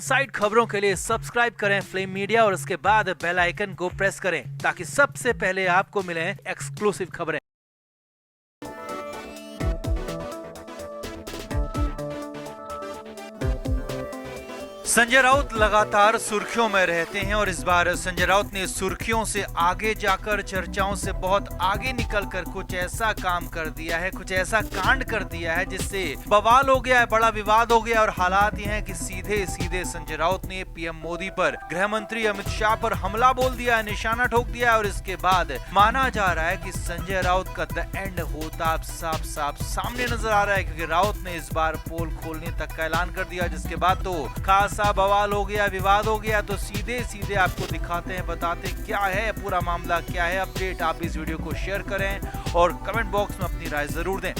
Side खबरों के लिए सब्सक्राइब करें फ्लेम मीडिया और उसके बाद बेल आइकन को प्रेस करें ताकि सबसे पहले आपको मिले एक्सक्लूसिव खबरें। संजय राउत लगातार सुर्खियों में रहते हैं और इस बार संजय राउत ने सुर्खियों से आगे जाकर चर्चाओं से बहुत आगे निकलकर कुछ ऐसा काम कर दिया है, कुछ ऐसा कांड कर दिया है जिससे बवाल हो गया है, बड़ा विवाद हो गया। और हालात ये हैं कि सीधे सीधे संजय राउत ने पीएम मोदी पर, गृह मंत्री अमित शाह पर हमला बोल दिया है, निशाना ठोक दिया है। और इसके बाद माना जा रहा है कि संजय राउत का द एंड होता साफ साफ सामने नजर आ रहा है, क्योंकि राउत ने इस बार पोल खोलने तक का ऐलान कर दिया, जिसके बाद तो खासा बवाल हो गया, विवाद हो गया। तो सीधे सीधे आपको दिखाते हैं, बताते क्या है पूरा मामला, क्या है अपडेट। आप इस वीडियो को शेयर करें और कमेंट बॉक्स में अपनी राय जरूर दें।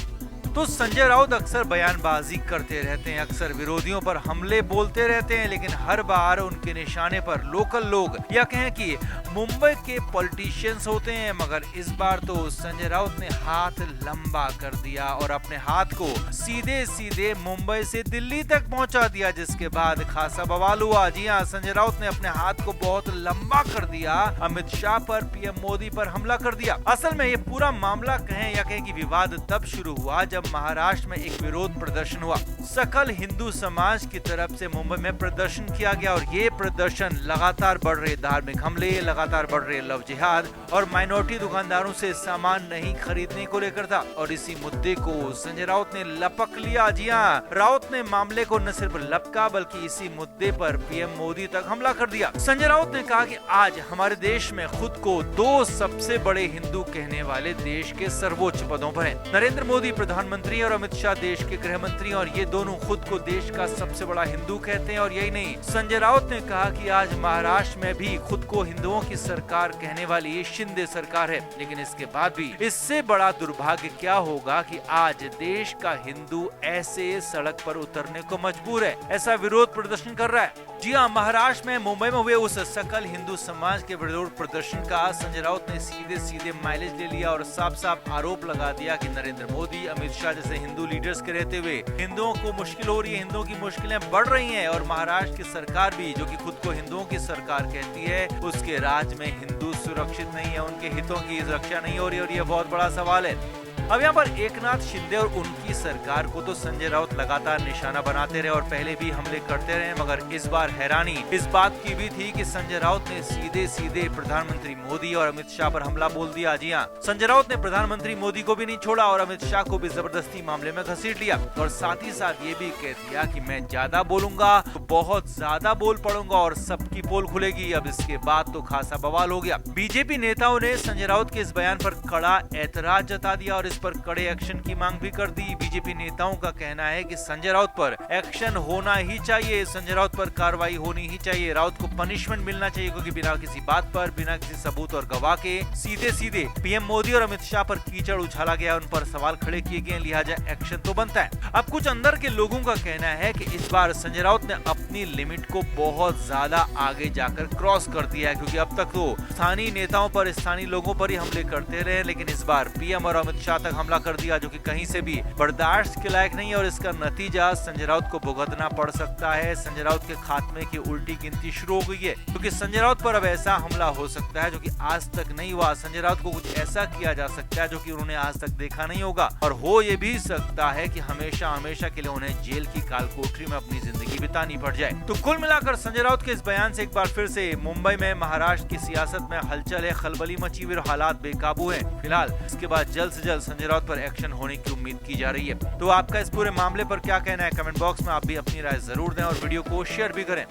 तो संजय राउत अक्सर बयानबाजी करते रहते हैं, अक्सर विरोधियों पर हमले बोलते रहते हैं, लेकिन हर बार उनके निशाने पर लोकल लोग या कहें कि मुंबई के पॉलिटिशियंस होते हैं। मगर इस बार तो संजय राउत ने हाथ लंबा कर दिया और अपने हाथ को सीधे सीधे मुंबई से दिल्ली तक पहुंचा दिया, जिसके बाद खासा बवाल हुआ। जी हाँ, संजय राउत ने अपने हाथ को बहुत लंबा कर दिया, अमित शाह पर, पीएम मोदी पर हमला कर दिया। असल में ये पूरा मामला कहें या कहें कि विवाद तब शुरू हुआ जब महाराष्ट्र में एक विरोध प्रदर्शन हुआ। सकल हिंदू समाज की तरफ से मुंबई में प्रदर्शन किया गया और ये प्रदर्शन लगातार बढ़ रहे धार्मिक हमले, लगातार बढ़ रहे लव जिहाद और माइनॉरिटी दुकानदारों से सामान नहीं खरीदने को लेकर था। और इसी मुद्दे को संजय राउत ने लपक लिया। जी हाँ, राउत ने मामले को न सिर्फ लपका बल्कि इसी मुद्दे पर पीएम मोदी तक हमला कर दिया। संजय राउत ने कहा कि आज हमारे देश में खुद को दो सबसे बड़े हिंदू कहने वाले देश के सर्वोच्च पदों पर हैं। नरेंद्र मोदी प्रधानमंत्री और अमित शाह देश के गृह मंत्री, और ये दोनों खुद को देश का सबसे बड़ा हिंदू कहते हैं। और यही नहीं, संजय राउत ने कहा कि आज महाराष्ट्र में भी खुद को हिंदुओं की सरकार कहने वाली ये शिंदे सरकार है। लेकिन इसके बाद भी इससे बड़ा दुर्भाग्य क्या होगा कि आज देश का हिंदू ऐसे सड़क पर उतरने को मजबूर है, ऐसा विरोध प्रदर्शन कर रहा है। जी हाँ, महाराष्ट्र में मुंबई में हुए उस सकल हिंदू समाज के विरोध प्रदर्शन का संजय राउत ने सीधे सीधे माइलेज ले लिया और साफ साफ आरोप लगा दिया कि नरेंद्र मोदी, अमित शाह जैसे हिंदू लीडर्स के रहते हुए हिंदुओं को मुश्किल हो रही है, हिंदुओं की मुश्किलें बढ़ रही हैं। और महाराष्ट्र की सरकार भी, जो कि खुद को हिंदुओं की सरकार कहती है, उसके राज में हिंदू सुरक्षित नहीं है, उनके हितों की रक्षा नहीं हो रही। और ये बहुत बड़ा सवाल है। अब यहाँ पर एकनाथ शिंदे और उनकी सरकार को तो संजय राउत लगातार निशाना बनाते रहे और पहले भी हमले करते रहे, मगर इस बार हैरानी इस बात की भी थी कि संजय राउत ने सीधे सीधे प्रधानमंत्री मोदी और अमित शाह पर हमला बोल दिया। जी हाँ, संजय राउत ने प्रधानमंत्री मोदी को भी नहीं छोड़ा और अमित शाह को भी जबरदस्ती मामले में घसीट लिया। और साथ ही साथ ये भी कह दिया कि मैं ज्यादा बोलूंगा तो बहुत ज्यादा बोल पड़ूंगा और सबकी पोल खुलेगी। अब इसके बाद तो खासा बवाल हो गया। बीजेपी नेताओं ने संजय राउत के इस बयान पर कड़ा ऐतराज जता दिया और इस पर कड़े एक्शन की मांग भी कर दी। बीजेपी नेताओं का कहना है कि संजय राउत पर एक्शन होना ही चाहिए, संजय राउत पर कार्रवाई होनी ही चाहिए, राउत को पनिशमेंट मिलना चाहिए, क्योंकि बिना किसी बात पर, बिना किसी सबूत और गवाह के सीधे सीधे पीएम मोदी और अमित शाह पर कीचड़ उछाला गया, उन पर सवाल खड़े किए गए, लिहाजा एक्शन तो बनता है। अब कुछ अंदर के लोगों का कहना है कि इस बार संजय राउत ने अपनी लिमिट को बहुत ज्यादा आगे जाकर क्रॉस कर दिया है, क्योंकि अब तक तो स्थानीय नेताओं पर, स्थानीय लोगों पर ही हमले करते रहे, लेकिन इस बार पीएम और अमित शाह तक हमला कर दिया, जो कि कहीं से भी बर्दाश्त के लायक नहीं है। और इसका नतीजा संजय राउत को भुगतना पड़ सकता है। संजय राउत के खात्मे की उल्टी गिनती शुरू हो गई है, क्योंकि संजय राउत पर अब ऐसा हमला हो सकता है जो कि आज तक नहीं हुआ। संजय राउत को कुछ ऐसा किया जा सकता है जो कि उन्होंने आज तक देखा नहीं होगा, और हो ये भी सकता है कि हमेशा हमेशा के लिए उन्हें जेल की काल कोठरी में अपनी जिंदगी बितानी पड़ जाए। तो कुल मिलाकर संजय राउत के इस बयान से एक बार फिर से मुंबई में, महाराष्ट्र की सियासत में हलचल है, खलबली मची हुई, हालात बेकाबू है। फिलहाल इसके बाद जल्द से जल्द संजय राउत पर एक्शन होने की उम्मीद की जा रही है। तो आपका इस पूरे मामले पर क्या कहना है, कमेंट बॉक्स में आप भी अपनी राय जरूर दें और वीडियो को शेयर भी करें।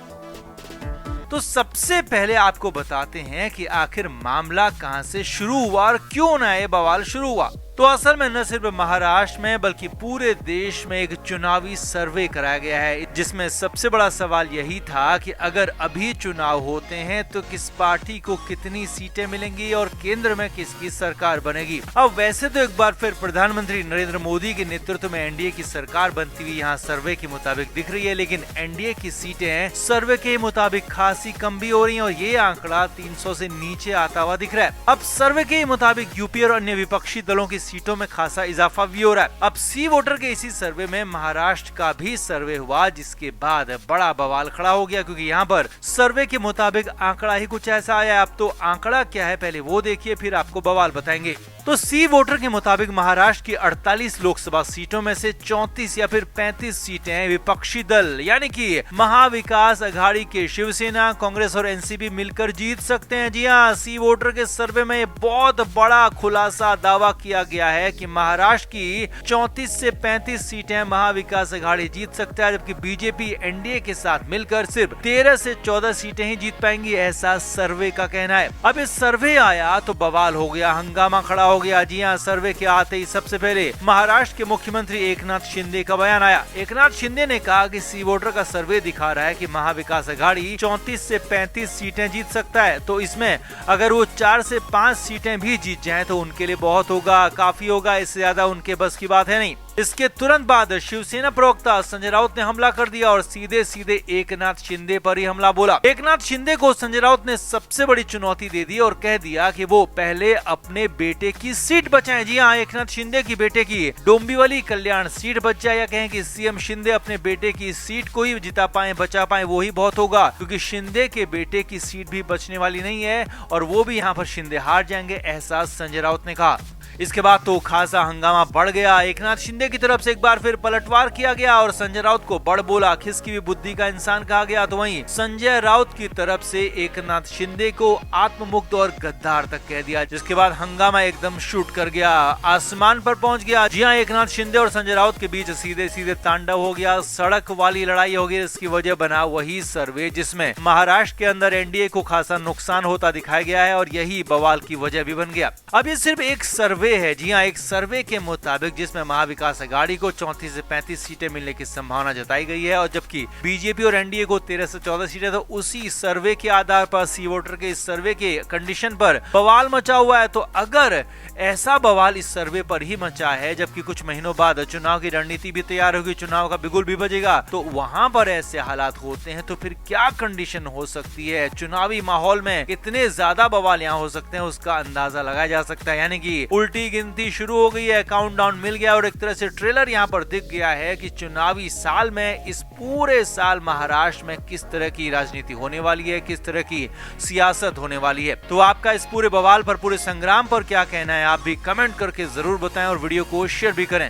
तो सबसे पहले आपको बताते हैं कि आखिर मामला कहां से शुरू हुआ और क्यों ना ये बवाल शुरू हुआ। तो असल में न सिर्फ महाराष्ट्र में बल्कि पूरे देश में एक चुनावी सर्वे कराया गया है, जिसमें सबसे बड़ा सवाल यही था कि अगर अभी चुनाव होते हैं तो किस पार्टी को कितनी सीटें मिलेंगी और केंद्र में किसकी सरकार बनेगी। अब वैसे तो एक बार फिर प्रधानमंत्री नरेंद्र मोदी के नेतृत्व में एनडीए की सरकार बनती हुई यहाँ सर्वे के मुताबिक दिख रही है, लेकिन एनडीए की सीटें सर्वे के मुताबिक खासी कम भी हो रही है और ये आंकड़ा 300 से नीचे आता हुआ दिख रहा है। अब सर्वे के मुताबिक यूपी और अन्य विपक्षी दलों की सीटों में खासा इजाफा भी हो रहा है। अब सी वोटर के इसी सर्वे में महाराष्ट्र का भी सर्वे हुआ, जिसके बाद बड़ा बवाल खड़ा हो गया, क्योंकि यहाँ पर सर्वे के मुताबिक आंकड़ा ही कुछ ऐसा आया। अब तो आंकड़ा क्या है पहले वो देखिए, फिर आपको बवाल बताएंगे। तो सी वोटर के मुताबिक महाराष्ट्र की 48 लोकसभा सीटों में से 34 या फिर 35 सीटें विपक्षी दल यानी कि महाविकास अघाड़ी के शिवसेना, कांग्रेस और एनसीपी मिलकर जीत सकते हैं। जी हाँ, सी वोटर के सर्वे में बहुत बड़ा खुलासा दावा किया गया है कि महाराष्ट्र की 34 से 35 सीटें महाविकास अघाड़ी जीत सकता है, जबकि बीजेपी एनडीए के साथ मिलकर सिर्फ 13 से 14 सीटें ही जीत पाएंगी, ऐसा सर्वे का कहना है। अब इस सर्वे आया तो बवाल हो गया, हंगामा खड़ा हो गया। जी हाँ, सर्वे के आते ही सबसे पहले महाराष्ट्र के मुख्यमंत्री एकनाथ शिंदे का बयान आया। एकनाथ शिंदे ने कहा कि सी वोटर का सर्वे दिखा रहा है कि महाविकास अघाड़ी 34 से 35 सीटें जीत सकता है, तो इसमें अगर वो 4 से 5 सीटें भी जीत जाएं तो उनके लिए बहुत होगा, काफी होगा, इससे ज्यादा उनके बस की बात है नहीं। इसके तुरंत बाद शिवसेना प्रवक्ता संजय राउत ने हमला कर दिया और सीधे सीधे एकनाथ शिंदे पर ही हमला बोला। एकनाथ शिंदे को संजय राउत ने सबसे बड़ी चुनौती दे दी और कह दिया कि वो पहले अपने बेटे की सीट बचाएं। जी हाँ, एकनाथ शिंदे की बेटे की डोंबिवली कल्याण सीट बच जाए, या कहें कि सीएम शिंदे अपने बेटे की सीट को ही जिता पाए, बचा पाए, वो ही बहुत होगा, क्योंकि शिंदे के बेटे की सीट भी बचने वाली नहीं है और वो भी यहाँ पर शिंदे हार जाएंगे, ऐसा संजय राउत ने कहा। इसके बाद तो खासा हंगामा बढ़ गया। एकनाथ शिंदे की तरफ से एक बार फिर पलटवार किया गया और संजय राउत को बड़ बोला, खिसकी हुई बुद्धि का इंसान कहा गया। तो वहीं संजय राउत की तरफ से एकनाथ शिंदे को आत्ममुक्त और गद्दार तक कह दिया, जिसके बाद हंगामा एकदम शूट कर गया, आसमान पर पहुंच गया। जी हाँ, एकनाथ शिंदे और संजय राउत के बीच सीधे सीधे तांडव हो गया, सड़क वाली लड़ाई हो गई। इसकी वजह बना वही सर्वे जिसमें महाराष्ट्र के अंदर एनडीए को खासा नुकसान होता दिखाया गया है और यही बवाल की वजह भी बन गया। अब ये सिर्फ एक सर्वे है। जी हाँ, एक सर्वे के मुताबिक जिसमें महाविकास अघाड़ी को 34 से 35 सीटें मिलने की संभावना जताई गई है और जबकि बीजेपी और एनडीए को 13 से 14 सीटें, तो उसी सर्वे के आधार पर सी वोटर के इस सर्वे के कंडीशन पर बवाल मचा हुआ है। तो अगर ऐसा बवाल इस सर्वे पर ही मचा है, जबकि कुछ महीनों बाद चुनाव की रणनीति भी तैयार होगी, चुनाव का बिगुल भी बजेगा, तो वहां पर ऐसे हालात होते हैं तो फिर क्या कंडीशन हो सकती है, चुनावी माहौल में कितने ज्यादा बवाल यहाँ हो सकते हैं, उसका अंदाजा लगाया जा सकता है। यानी कि उल्टी गिनती शुरू हो गई है, काउंटडाउन मिल गया और एक तरह से ट्रेलर यहाँ पर दिख गया है कि चुनावी साल में, इस पूरे साल महाराष्ट्र में किस तरह की राजनीति होने वाली है, किस तरह की सियासत होने वाली है। तो आपका इस पूरे बवाल पर, पूरे संग्राम पर क्या कहना है, आप भी कमेंट करके जरूर बताएं और वीडियो को शेयर भी करें।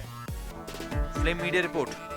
Flame media report.